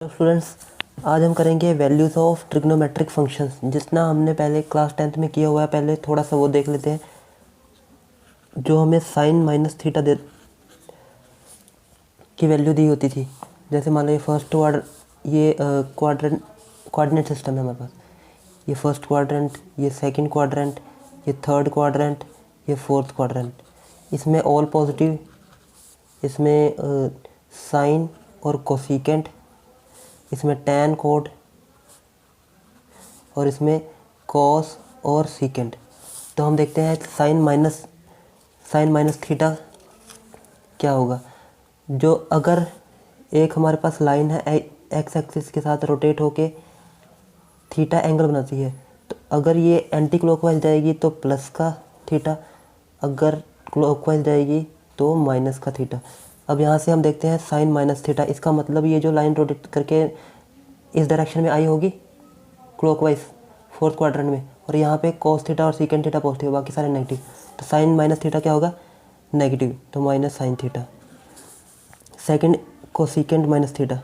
तो स्टूडेंट्स, आज हम करेंगे वैल्यूज़ ऑफ ट्रिग्नोमेट्रिक फंक्शंस, जितना हमने पहले क्लास 10th में किया हुआ है। पहले थोड़ा सा वो देख लेते हैं। जो हमें साइन माइनस थीटा दे की वैल्यू दी होती थी, जैसे मान लो ये फर्स्ट ऑर्डर, ये कोऑर्डिनेट सिस्टम है हमारे पास। ये फर्स्ट क्वाड्रेंट, ये सेकंड क्वाड्रेंट, ये थर्ड क्वाड्रेंट, ये फोर्थ क्वाड्रेंट। इसमें ऑल पॉजिटिव, इसमें साइन और कोसिकेंट, इसमें टैन कोड, और इसमें कॉस और सीकेंट। तो हम देखते हैं साइन माइनस थीटा क्या होगा। जो अगर एक हमारे पास लाइन है एक्स एक्सिस के साथ रोटेट होके थीटा एंगल बनाती है, तो अगर ये एंटी क्लॉकवाइज जाएगी तो प्लस का थीटा, अगर क्लॉकवाइज जाएगी तो माइनस का थीटा। अब यहाँ से हम देखते हैं साइन माइनस थीटा, इसका मतलब ये जो लाइन रोटेट करके इस डायरेक्शन में आई होगी क्लॉकवाइज फोर्थ क्वाड्रेंट में, और यहाँ पे कॉस थीटा और सीकेंट थीटा पॉजिटिव, बाकी सारे नेगेटिव। तो साइन माइनस थीटा क्या होगा? नेगेटिव, तो minus sine theta. Second cosecant minus theta,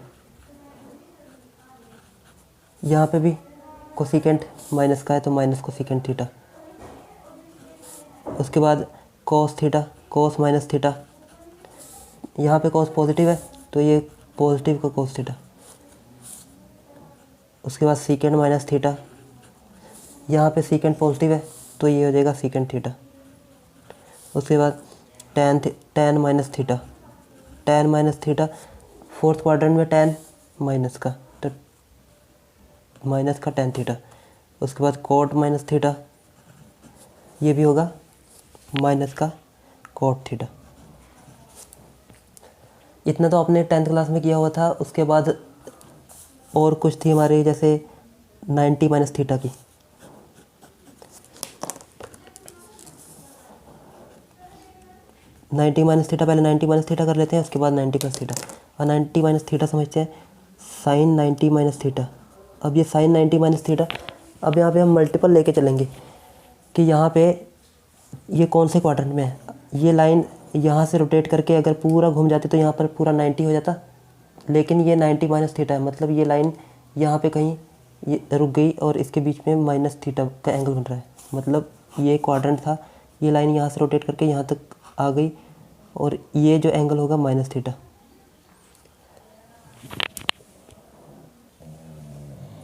यहाँ पे भी कोसिकेंट माइनस का है तो माइनस कोसिकेंट थीटा। उसके बाद cos theta, cos minus theta, यहाँ पे कॉस पॉजिटिव है तो ये पॉजिटिव का कॉस थीटा। उसके बाद सीकेंट माइनस थीटा, यहाँ पे सीकेंट पॉजिटिव है तो ये हो जाएगा सीकेंट थीटा। उसके बाद tan minus theta, tan minus theta, fourth quadrant में टैन माइनस का, तो माइनस का टैन थीटा। उसके बाद कोट माइनस थीटा, ये भी होगा माइनस का कोट थीटा। इतना तो आपने 10th क्लास में किया हुआ था। उसके बाद और कुछ थी हमारे, जैसे 90 माइनस थीटा की। पहले 90 माइनस थीटा कर लेते हैं, उसके बाद 90 प्लस थीटा। और 90 माइनस थीटा समझते हैं, साइन 90 माइनस थीटा। अब ये साइन 90 माइनस थीटा, अब यहाँ पे हम मल्टीपल लेके चलेंगे कि यहाँ पे ये कौन से क्वाड्रेंट में है। ये लाइन यहाँ से रोटेट करके अगर पूरा घूम जाती तो यहाँ पर पूरा 90 हो जाता, लेकिन ये 90 माइनस थीटा है, मतलब ये लाइन यहाँ पे कहीं ये रुक गई और इसके बीच में माइनस थीटा का एंगल बन रहा है। मतलब ये क्वाड्रेंट था, ये लाइन यहाँ से रोटेट करके यहाँ तक आ गई और ये जो एंगल होगा माइनस थीटा।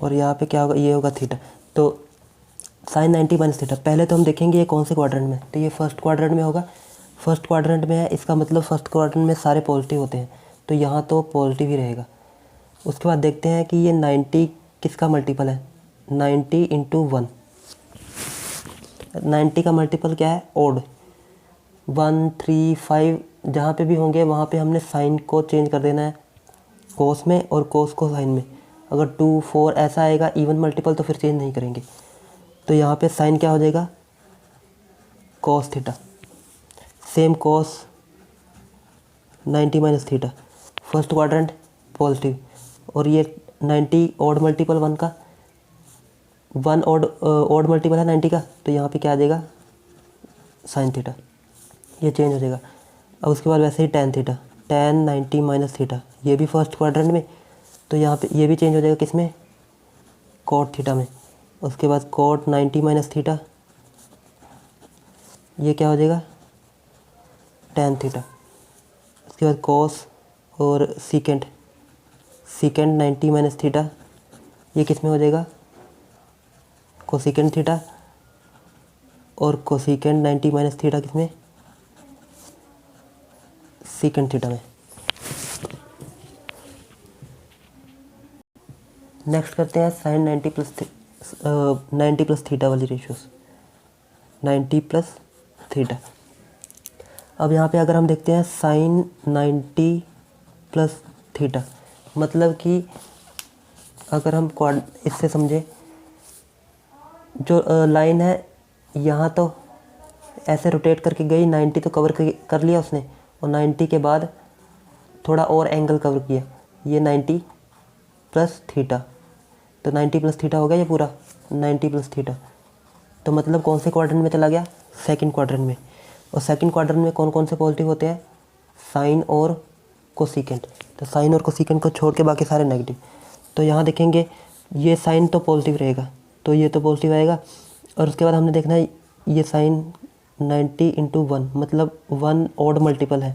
और यहाँ पे क्या होगा? ये होगा थीटा। तो साइन 90 माइनस थीटा, पहले तो हम देखेंगे ये कौन से क्वाड्रेंट में। तो ये फर्स्ट क्वाड्रेंट में होगा, फर्स्ट क्वाड्रेंट में है, इसका मतलब फर्स्ट क्वाड्रेंट में सारे पॉजिटिव होते हैं, तो यहाँ तो पॉजिटिव ही रहेगा। उसके बाद देखते हैं कि ये 90 किसका मल्टीपल है। 90 इंटू 1, 90 का मल्टीपल क्या है? ओड। 1, 3, 5 जहाँ पे भी होंगे वहाँ पे हमने साइन को चेंज कर देना है कोस में और कोस को साइन में। अगर 2, 4 ऐसा आएगा इवन मल्टीपल तो फिर चेंज नहीं करेंगे। तो यहाँ पे साइन क्या हो जाएगा? Cos theta. Same cos 90 minus theta, first quadrant positive, और ये 90 ऑड मल्टीपल 1 का, 1 ऑड मल्टीपल है 90 का, तो यहाँ पे क्या आ जाएगा? Sine theta. ये चेंज हो जाएगा। अब उसके बाद वैसे ही tan theta, tan 90 minus theta, ये भी फर्स्ट क्वाड्रेंट में, तो यहाँ पे ये भी चेंज हो जाएगा किस में? कॉट थीटा में। उसके बाद कॉट 90 माइनस थीटा, ये क्या हो जाएगा? Tan theta. उसके बाद कॉस और सीकेंट 90 माइनस थीटा, ये किस में हो जाएगा? Cosecant theta. और कोसिकेंट 90 माइनस थीटा किस में? सीकेंट थीटा में। नेक्स्ट करते हैं साइन 90 प्लस थीटा वाली रेशियोस, 90 प्लस थीटा। अब यहाँ पे अगर हम देखते हैं साइन 90 प्लस थीटा, मतलब कि अगर हम इससे समझे, जो लाइन है यहाँ तो ऐसे रोटेट करके गई, 90 तो कवर कर लिया उसने, और 90 के बाद थोड़ा और एंगल कवर किया, ये 90 प्लस थीटा, तो 90 प्लस थीटा हो गया ये पूरा 90 प्लस थीटा। तो मतलब कौन से क्वाड्रेंट में चला गया? सेकंड क्वाड्रेंट में। और सेकंड क्वाड्रेंट में कौन कौन से पॉजिटिव होते हैं? साइन और कोसिकेंट। तो साइन और कोसिकेंट को छोड़ के बाकी सारे नेगेटिव। तो यहाँ देखेंगे ये साइन तो पॉजिटिव रहेगा, तो ये तो पॉजिटिव आएगा। और उसके बाद हमने देखना है ये साइन 90 इंटू 1, मतलब 1 ऑड मल्टीपल है,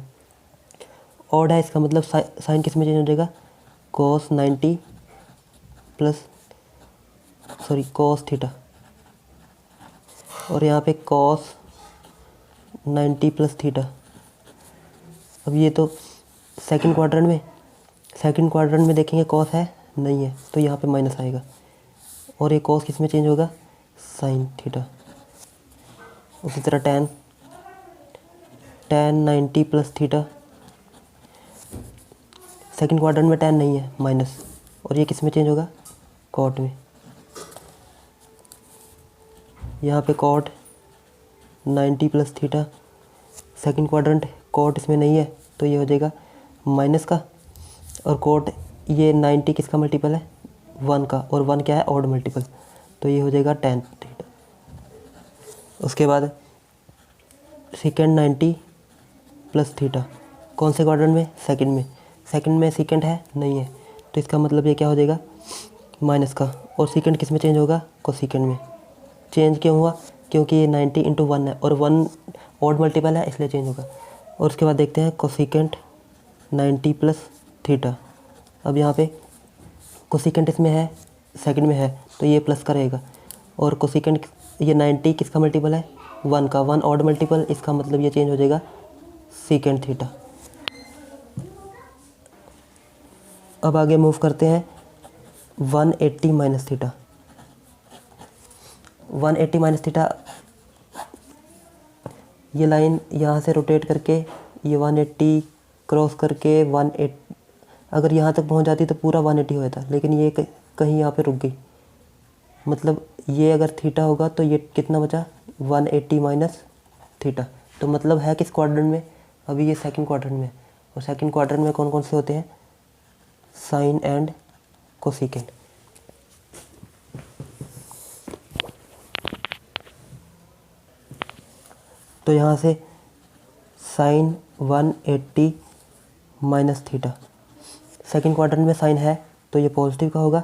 ऑड है, इसका मतलब साइन किस में चेंज हो जाएगा, cos 90 प्लस cos थीटा, और यहाँ पे cos 90 प्लस थीटा। अब ये तो सेकंड क्वाड्रेंट में देखेंगे cos है नहीं है, तो यहाँ पे माइनस आएगा, और ये cos किस में चेंज होगा, साइन थीटा। उसी तरह tan 90 plus theta, second quadrant में tan नहीं है, माइनस, और ये किस में चेंज होगा, cot में। यहाँ पे cot 90 plus theta, second quadrant cot इसमें नहीं है, तो ये हो जाएगा माइनस का, और cot ये 90 किसका मल्टीपल है, 1 का, और 1 क्या है, ऑड मल्टीपल, तो ये हो जाएगा tan थीटा। उसके बाद सेकेंड 90 प्लस थीटा, कौन से क्वाड्रेंट में, सेकंड में सेकेंड है नहीं है, तो इसका मतलब ये क्या हो जाएगा, माइनस का, और सेकेंड किस में चेंज होगा, कोसेकेंड में। चेंज क्यों हुआ, क्योंकि ये 90 इंटू 1 है, और 1 ऑड मल्टीपल है, इसलिए चेंज होगा। और उसके बाद देखते हैं कोसेकेंट 90 प्लस थीटा। अब यहाँ पे कोसेकेंट इसमें है, सेकंड में है, तो ये प्लस का रहेगा, और कोसेकेंट ये 90 किसका मल्टीपल है, 1 का, 1 ऑड मल्टीपल, इसका मतलब ये चेंज हो जाएगा सेकेंड थीटा। अब आगे मूव करते हैं 180 माइनस थीटा। 180 माइनस थीटा, ये लाइन यहाँ से रोटेट करके ये 180 क्रॉस करके 180, अगर यहाँ तक पहुँच जाती तो पूरा 180 हो जाता, लेकिन ये कहीं यहाँ पे रुक गई, मतलब ये अगर थीटा होगा तो ये कितना बचा, 180 माइनस थीटा। तो मतलब है किस क्वाड्रेंट में, अभी ये सेकंड क्वाड्रेंट में, और सेकंड क्वाड्रेंट में कौन कौन से होते हैं, साइन एंड कोसेकेंट। तो यहाँ से sine 180 minus theta, second quadrant में साइन है तो ये पॉजिटिव का होगा,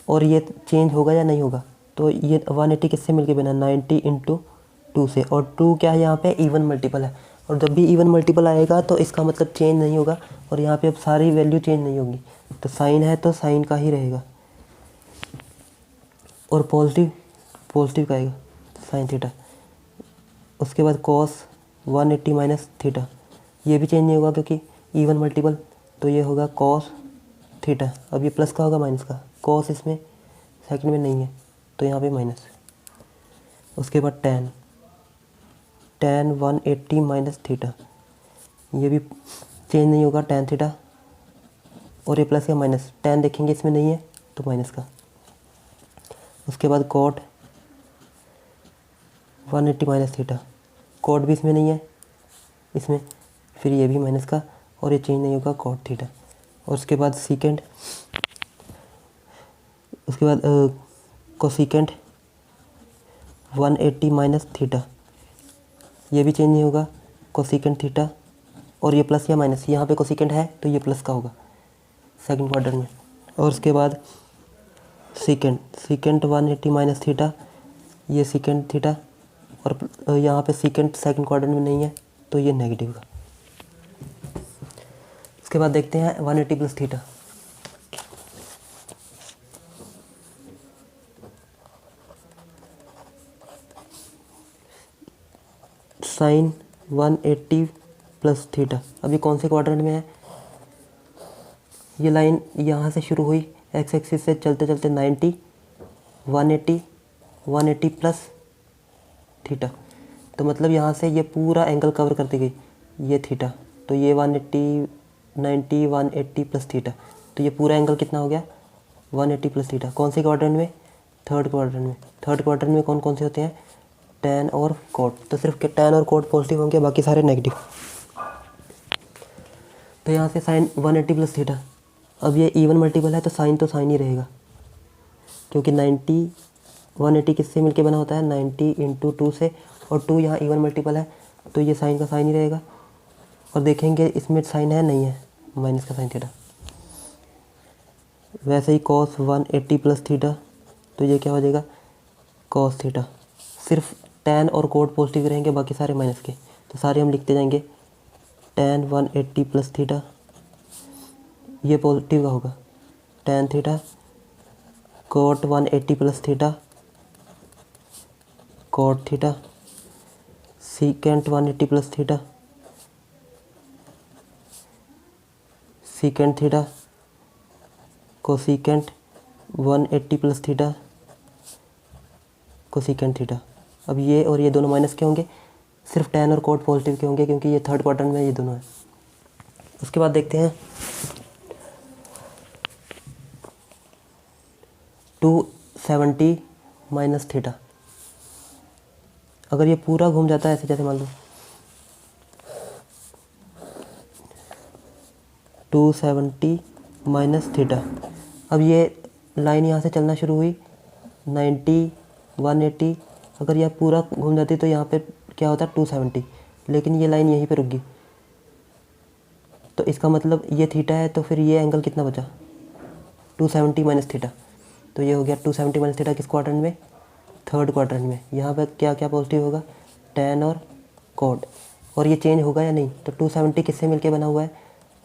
और ये चेंज होगा या नहीं होगा, तो ये 180 किससे मिलके बना, 90 इंटू 2 से, और 2 क्या है यहाँ पे, इवन मल्टीपल है, और जब भी इवन मल्टीपल आएगा तो इसका मतलब चेंज नहीं होगा, और यहाँ पे अब सारी वैल्यू चेंज नहीं होगी, तो साइन है तो साइन का ही रहेगा, और पॉजिटिव का आएगा साइन थीटा। उसके बाद cos 180 माइनस थीटा, ये भी चेंज नहीं होगा क्योंकि इवन मल्टीपल, तो ये होगा cos थीटा। अब ये प्लस का होगा माइनस का, cos इसमें सेकंड में नहीं है, तो यहाँ पे माइनस। उसके बाद tan 180 माइनस थीटा, ये भी चेंज नहीं होगा, tan थीटा, और ये प्लस या माइनस, tan देखेंगे इसमें नहीं है तो माइनस का। उसके बाद cot 180 माइनस थीटा, cot भी इसमें नहीं है, इसमें फिर ये भी माइनस का, और ये चेंज नहीं होगा, cot थीटा। और उसके बाद कोसेकेंट 180 माइनस थीटा, ये भी चेंज नहीं होगा, कोसेकेंट थीटा, और ये प्लस या माइनस, यहाँ पे कोसेकेंट है तो ये प्लस का होगा सेकंड क्वाड्रेंट में। और उसके बाद सीकेंट 180 माइनस थीटा, ये सीकेंट थीटा, और यहाँ पे सीकेंट सेकंड क्वाड्रेंट में नहीं है तो ये नेगेटिव का। उसके बाद देखते हैं 180 plus theta. Sine 180 plus theta, अभी कौन से क्वाड्रेंट में है, ये लाइन यहाँ से शुरू हुई एक्स एक्सिस से चलते चलते 90 180 प्लस थीटा, तो मतलब यहाँ से ये पूरा एंगल कवर करती गई ये थीटा, तो ये 180 90 180 प्लस थीटा, तो ये पूरा एंगल कितना हो गया 180 प्लस थीटा। कौन से क्वाड्रेंट में, थर्ड क्वाड्रेंट में कौन कौन से होते हैं, tan और cot, तो सिर्फ tan और cot पॉजिटिव होंगे, बाकी सारे नेगेटिव। तो यहाँ से साइन 180 प्लस थीटा, अब ये इवन मल्टीपल है तो साइन ही रहेगा, क्योंकि 90 180 किससे मिलके बना होता है, 90 इंटू 2 से, और 2 यहाँ इवन मल्टीपल है तो ये साइन का साइन ही रहेगा। और देखेंगे इसमें साइन है नहीं है, माइनस का साइन थीटा। वैसे ही cos 180 प्लस थीटा, तो ये क्या हो जाएगा cos थीटा। सिर्फ tan और कोट पॉजिटिव रहेंगे, बाकी सारे माइनस के, तो सारे हम लिखते जाएंगे। tan 180 प्लस थीटा, ये पॉजिटिव का होगा, tan theta coat 180 plus theta cot theta, secant 180 plus theta secant theta, cosecant 180 plus theta cosecant theta. अब ये और ये दोनों माइनस के होंगे, सिर्फ tan और कोट पॉजिटिव के होंगे, क्योंकि ये थर्ड क्वाड्रेंट में ये दोनों हैं। उसके बाद देखते हैं 270 माइनस थीटा। अगर ये पूरा घूम जाता है ऐसे, जैसे मान लो 270 माइनस थीटा। अब ये लाइन यहाँ से चलना शुरू हुई 90 180, अगर यह पूरा घूम जाती तो यहाँ पे क्या होता 270, लेकिन ये लाइन यहीं पे रुक गई, तो इसका मतलब ये थीटा है, तो फिर ये एंगल कितना बचा 270 माइनस थीटा। तो ये हो गया 270 माइनस थीटा किस क्वाड्रेंट में, थर्ड क्वाड्रेंट में। यहाँ पे क्या क्या पॉजिटिव होगा, tan और कोट, और ये चेंज होगा या नहीं, तो 270 किससे मिलके बना हुआ है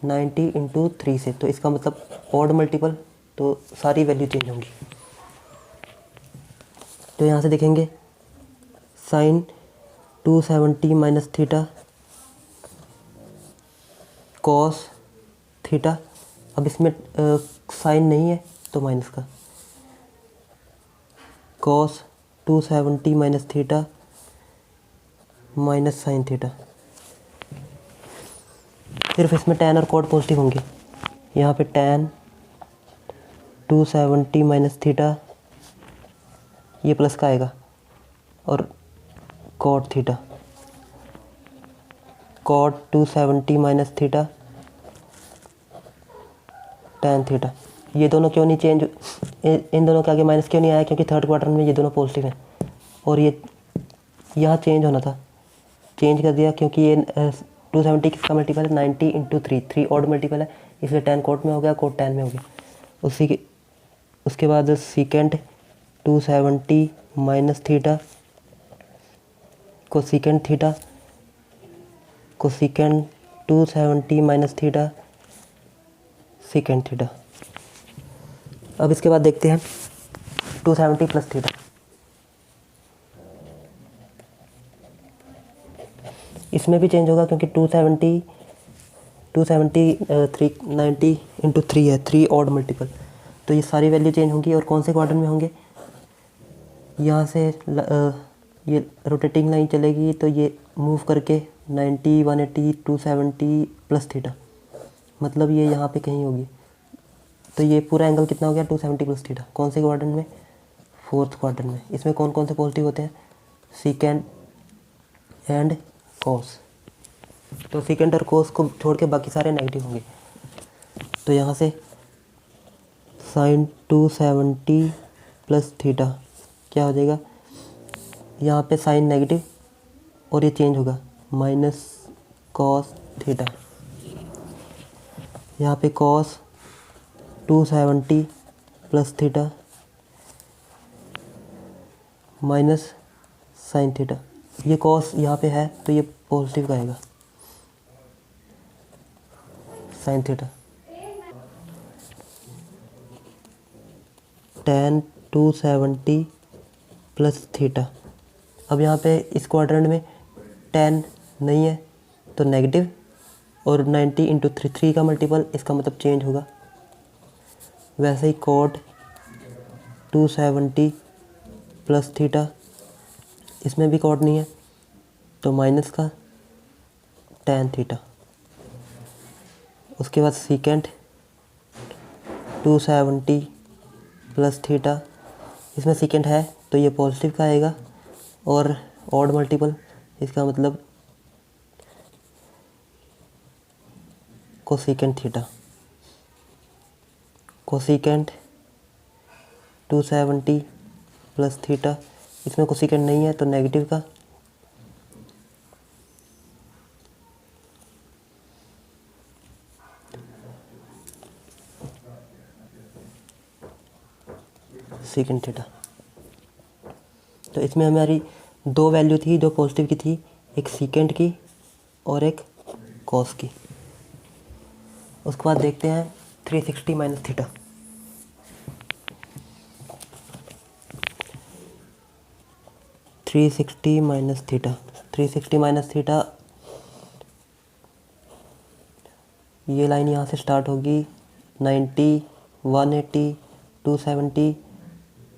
90 इंटू 3 से, तो इसका मतलब ऑड मल्टीपल, तो सारी वैल्यू चेंज होंगी। तो यहाँ से देखेंगे sine 270 minus theta cos theta. अब इसमें साइन नहीं है तो माइनस का, cos 270 minus theta minus sine theta. सिर्फ इसमें tan और कोट पॉजिटिव होंगे, यहाँ पे tan 270 माइनस थीटा, ये प्लस का आएगा, और cot theta coat 270 minus theta tan theta. ये दोनों क्यों नहीं चेंज, इन दोनों के आगे माइनस क्यों नहीं आया, क्योंकि थर्ड क्वार्टर में ये दोनों पॉजिटिव हैं, और ये यहाँ चेंज होना था, चेंज कर दिया, क्योंकि ये 270 किसका मल्टीपल है 90 इंटू 3 ऑड मल्टीपल है, इसलिए tan कोट में हो गया, कोट tan में हो गया। उसके बाद secant 270 minus theta cosecant theta, cosecant 270 minus theta secant theta. अब इसके बाद देखते हैं 270 प्लस थीटा। इसमें भी चेंज होगा, क्योंकि 270 390 इंटू 3 है, 3 ऑड मल्टीपल, तो ये सारी वैल्यू चेंज होंगी। और कौन से क्वाड्रेंट में होंगे, यहाँ से ये रोटेटिंग लाइन चलेगी, तो ये मूव करके 90 180 270 प्लस थीटा, मतलब ये यहाँ पे कहीं होगी, तो ये पूरा एंगल कितना हो गया 270 प्लस थीटा। कौन से क्वाड्रेंट में, फोर्थ क्वाड्रेंट में। इसमें कौन कौन से पॉजिटिव होते हैं, सीकेंट एंड कॉस, तो सीकेंट और कोस को छोड़ के बाकी सारे नेगेटिव होंगे। तो यहाँ से साइन 270 प्लस थीटा क्या हो जाएगा, यहाँ पे साइन नेगेटिव और ये चेंज होगा माइनस कॉस थीटा, यहाँ पे cos 270 plus theta minus sine theta. ये कॉस यहाँ पे है तो ये पॉजिटिव का आएगा sine theta. tan 270 plus theta. अब यहाँ पे इस क्वाड्रेंट में tan नहीं है तो नेगेटिव, और 90 इंटू 3 का मल्टीपल, इसका मतलब चेंज होगा। वैसे ही कोट 270 प्लस थीटा, इसमें भी कोट नहीं है तो माइनस का tan थीटा। उसके बाद सीकेंट 270 प्लस थीटा, इसमें सीकेंट है तो ये पॉजिटिव का आएगा, और ऑड मल्टीपल, इसका मतलब cosecant theta. Cosecant 270 plus theta, इसमें कोसीकेंट नहीं है तो नेगेटिव का, सीकेंट थीटा। तो इसमें हमारी दो वैल्यू थी जो पॉजिटिव की थी, एक सीकेंट की और एक कॉस की। उसके बाद देखते हैं 360 minus theta. Three sixty minus theta, ये लाइन यहाँ से स्टार्ट होगी 90, 180, 270,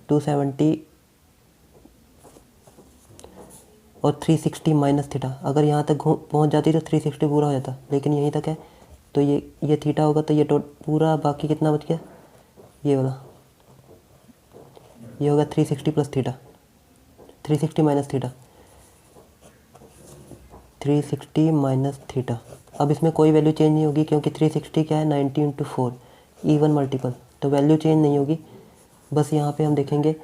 270 और 360 माइनस थीटा। अगर यहाँ तक पहुँच जाती तो 360 पूरा हो जाता, लेकिन यहीं तक है तो ये थीटा होगा, तो ये पूरा बाकी कितना बच गया, ये वाला, ये होगा 360 plus theta, 360 minus theta, 360 minus theta. अब इसमें कोई वैल्यू चेंज नहीं होगी क्योंकि 360 क्या है, 90 इंटू 4 इवन मल्टीपल, तो वैल्यू चेंज नहीं होगी। बस यहाँ पे हम देखेंगे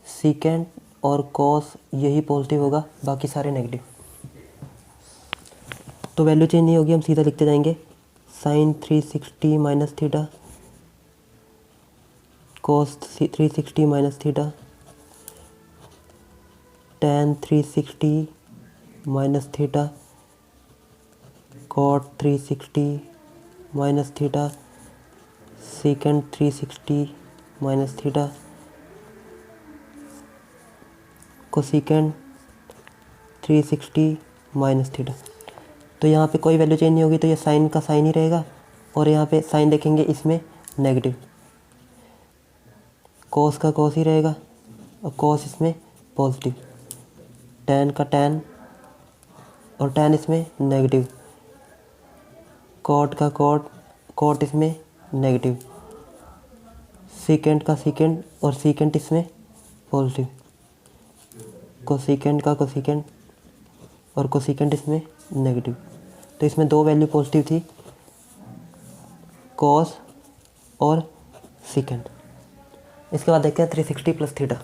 सीकेंट और कॉस यही पॉजिटिव होगा, बाकी सारे नेगेटिव। तो वैल्यू चेंज नहीं होगी, हम सीधा लिखते जाएंगे sine 360 minus theta, cos 360 minus theta, tan 360 minus theta, cot 360 minus theta, secant 360 minus theta, cosecant 360 minus theta. तो यहाँ पे कोई वैल्यू चेंज नहीं होगी, तो ये साइन का साइन ही रहेगा, और यहाँ पे साइन देखेंगे इसमें नेगेटिव, कॉस का कॉस ही रहेगा और कॉस इसमें पॉजिटिव, टैन का टैन और टैन इसमें नेगेटिव, कॉट का कॉट इसमें नेगेटिव, सीकेंट का सीकेंट और सीकेंट इसमें पॉजिटिव, कोसीकेंट का कोसीकेंट और कोसीकेंट इसमें नेगेटिव। तो इसमें दो वैल्यू पॉजिटिव थी, कॉस और सीकेंट। इसके बाद देखते हैं 360 plus theta.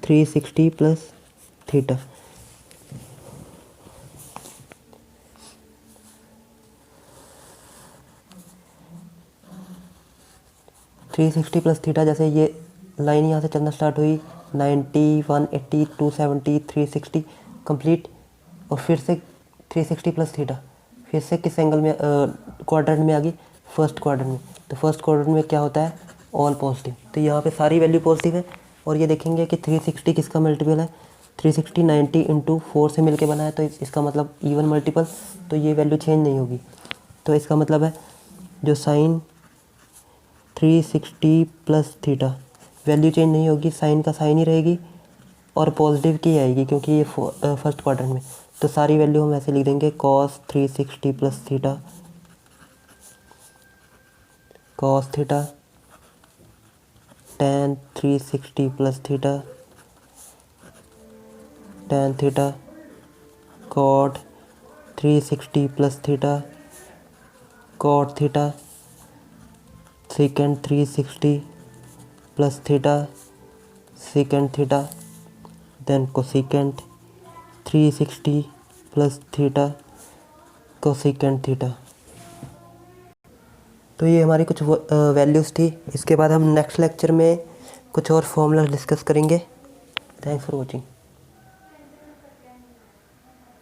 Three sixty plus theta, three sixty plus theta, जैसे ये लाइन यहाँ से चलना स्टार्ट हुई 90, 180, 270, 360 कंप्लीट, और फिर से 360 प्लस थीटा, फिर से किस एंगल में, क्वाड्रेंट में आ गई, फर्स्ट क्वाड्रेंट में। तो फर्स्ट क्वाड्रेंट में क्या होता है, ऑल पॉजिटिव, तो यहाँ पे सारी वैल्यू पॉजिटिव है। और ये देखेंगे कि 360 किसका मल्टीपल है, 360 90 इंटू 4 से मिलके बना है, तो इसका मतलब इवन मल्टीपल, तो ये वैल्यू चेंज नहीं होगी। तो इसका मतलब है जो sine 360 plus theta value change नहीं होगी, साइन का साइन ही रहेगी और पॉजिटिव की आएगी क्योंकि ये फर्स्ट क्वाड्रेंट में। तो सारी वैल्यू हम ऐसे लिख देंगे cos 360 plus theta, cos theta, tan 360 plus theta, tan theta, cot 360 plus theta, cot theta, secant 360 plus theta, secant theta, then cosecant 360 plus theta, cosecant theta. तो ये हमारी कुछ वैल्यूज़ थी। इसके बाद हम नेक्स्ट लेक्चर में कुछ और फॉर्मूला डिस्कस करेंगे। Thanks for watching.